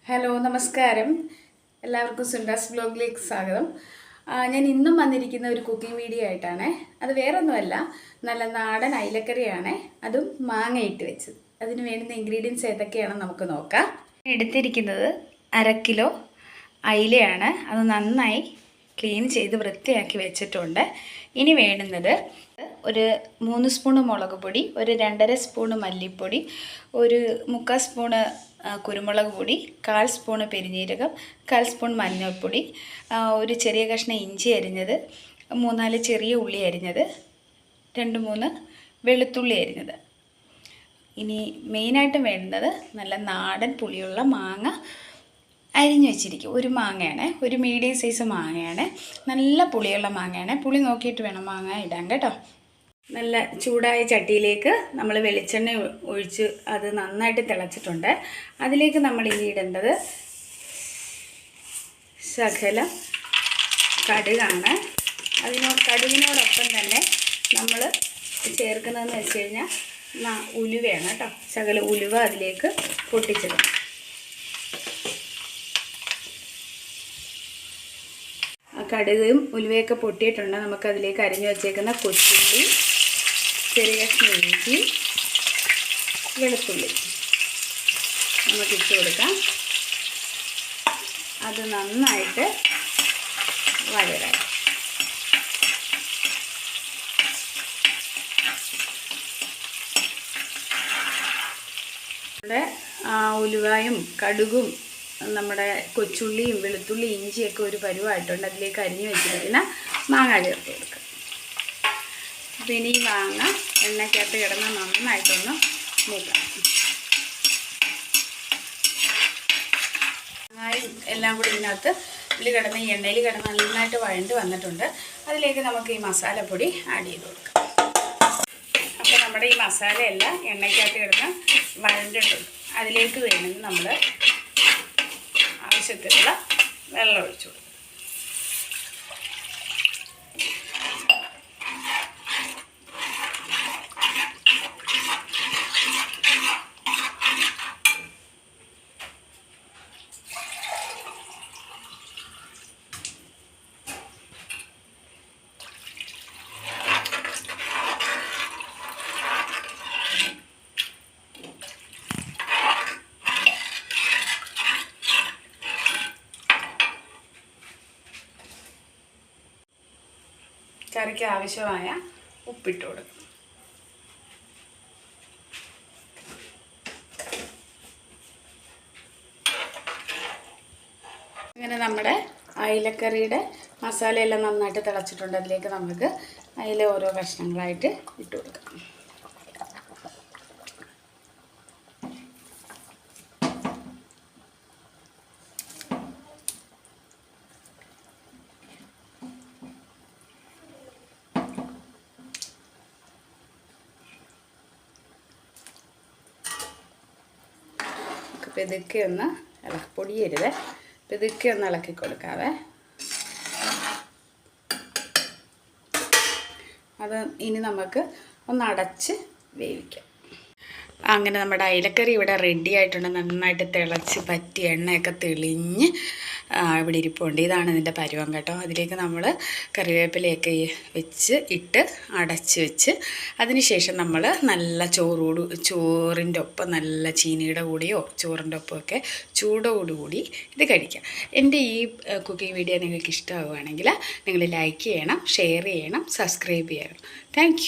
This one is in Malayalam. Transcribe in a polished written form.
ഹലോ നമസ്കാരം, എല്ലാവർക്കും സുണ്ടാസ് വ്ലോഗിലേക്ക് സ്വാഗതം. ഞാൻ ഇന്നും വന്നിരിക്കുന്ന ഒരു കുക്കിംഗ് വീഡിയോ ആയിട്ടാണ്. അത് വേറൊന്നുമല്ല, നല്ല നാടൻ അയിലക്കറിയാണ്, അതും മാങ്ങ ഇട്ട് വെച്ചത്. അതിന് വേണ്ടുന്ന ഇൻഗ്രീഡിയൻസ് ഏതൊക്കെയാണെന്ന് നമുക്ക് നോക്കാം. എടുത്തിരിക്കുന്നത് 1/2 കിലോ അയിലയാണ്. അത് നന്നായി ക്ലീൻ ചെയ്ത് വൃത്തിയാക്കി വെച്ചിട്ടുണ്ട്. ഇനി വേണ്ടുന്നത് ഒരു 3 സ്പൂണ് മുളക് പൊടി, ഒരു 2.5 സ്പൂണ് മല്ലിപ്പൊടി, ഒരു 3/4 സ്പൂണ് കുരുമുളക് പൊടി, 1/4 സ്പൂണ് പെരിഞ്ജീരകം, 1/4 സ്പൂൺ മഞ്ഞൾപ്പൊടി, ഒരു ചെറിയ കഷ്ണം ഇഞ്ചി അരിഞ്ഞത്, 3-4 ചെറിയ ഉള്ളി അരിഞ്ഞത്, 2-3 വെളുത്തുള്ളി അരിഞ്ഞത്. ഇനി മെയിനായിട്ട് വേണ്ടുന്നത് നല്ല നാടൻ പുളിയുള്ള മാങ്ങ അരിഞ്ഞു വെച്ചിരിക്കും. ഒരു മാങ്ങയാണ്, ഒരു മീഡിയം സൈസ് മാങ്ങയാണ്, നല്ല പുളിയുള്ള മാങ്ങയാണ്. പുളി നോക്കിയിട്ട് വേണം മാങ്ങ ഇടാൻ കേട്ടോ. നല്ല ചൂടായ ചട്ടിയിലേക്ക് നമ്മൾ വെളിച്ചെണ്ണ ഒഴിച്ച് അത് നന്നായിട്ട് തിളച്ചിട്ടുണ്ട്. അതിലേക്ക് നമ്മൾ ഇനി ഇടേണ്ടത് ശകലം കടുകാണ്. കടുകിനോടൊപ്പം തന്നെ നമ്മൾ ചേർക്കുന്നതെന്ന് വെച്ച് കഴിഞ്ഞാൽ ഉലുവയാണ് കേട്ടോ. ശകലം ഉലുവ അതിലേക്ക് പൊട്ടിച്ചിടും. കടുകും ഉലുവയൊക്കെ പൊട്ടിയിട്ടുണ്ട്. നമുക്കതിലേക്ക് അരിഞ്ഞു വച്ചേക്കുന്ന കൊച്ചുള്ളി, ചെറിയ കഷ്ണം ഇഞ്ചി, വെളുത്തുള്ളി നമുക്കിട്ട് കൊടുക്കാം. അത് നന്നായിട്ട് വഴറാം. ഇവിടെ ഉലുവയും കടുകും നമ്മുടെ കൊച്ചുള്ളിയും വെളുത്തുള്ളി ഇഞ്ചിയൊക്കെ ഒരു പരുവായിട്ടുണ്ട്. അതിലേക്ക് അരിഞ്ഞു വെച്ചിരിക്കുന്ന മാങ്ങ ചേർത്ത് കൊടുക്കുക. പിന്നെ ഈ മാങ്ങ എണ്ണയ്ക്കകത്ത് കിടന്ന് നന്നായിട്ടൊന്ന് മൂക്കാം. മാങ്ങയും എല്ലാം കൂടി ഇതിനകത്ത് കിടന്ന് ഈ എണ്ണയിൽ കിടന്ന് നന്നായിട്ട് വഴണ്ട് വന്നിട്ടുണ്ട്. അതിലേക്ക് നമുക്ക് ഈ മസാലപ്പൊടി ആഡ് ചെയ്ത് കൊടുക്കാം. അപ്പോൾ നമ്മുടെ ഈ മസാലയെല്ലാം എണ്ണയ്ക്കകത്ത് കിടന്ന് വഴണ്ടിട്ടുണ്ട്. അതിലേക്ക് വേണമെങ്കിൽ നമ്മൾ ആവശ്യത്തിനുള്ള വെള്ളം ഒഴിച്ചു കൊടുക്കും. കറിക്ക് ആവശ്യമായ ഉപ്പിട്ട് കൊടുക്കും. അങ്ങനെ നമ്മുടെ അയിലക്കറിയുടെ മസാലയെല്ലാം നന്നായിട്ട് തിളച്ചിട്ടുണ്ട്. അതിലേക്ക് നമുക്ക് അയില ഓരോ കഷ്ണങ്ങളായിട്ട് ഇട്ട് കൊടുക്കാം. ഇതൊക്കെ ഒന്ന് പൊടിയരുത്, ഇതൊക്കെ ഒന്ന് ഇളക്കി കൊടുക്കാവേ. അത് ഇനി നമുക്ക് ഒന്ന് അടച്ച് വേവിക്കാം. അങ്ങനെ നമ്മുടെ അയിലക്കറി ഇവിടെ റെഡി ആയിട്ടുണ്ട്. നന്നായിട്ട് തിളച്ച് പറ്റി എണ്ണയൊക്കെ തെളിഞ്ഞ് ഇവിടെ ഇരിപ്പുണ്ട്. ഇതാണ് ഇതിൻ്റെ പരുവം കേട്ടോ. അതിലേക്ക് നമ്മൾ കറിവേപ്പിലയൊക്കെ ഇട്ട് അടച്ച് വെച്ച് അതിനുശേഷം നമ്മൾ നല്ല ചോറിൻ്റെ ഒപ്പം നല്ല ചീനിയുടെ കൂടെയോ ചോറിൻ്റെ ഒപ്പമൊക്കെ ചൂടോടുകൂടി ഇത് കഴിക്കാം. എൻ്റെ ഈ കുക്കിംഗ് വീഡിയോ നിങ്ങൾക്ക് ഇഷ്ടമാവുകയാണെങ്കിൽ നിങ്ങൾ ലൈക്ക് ചെയ്യണം, ഷെയർ ചെയ്യണം, സബ്സ്ക്രൈബ് ചെയ്യണം. താങ്ക്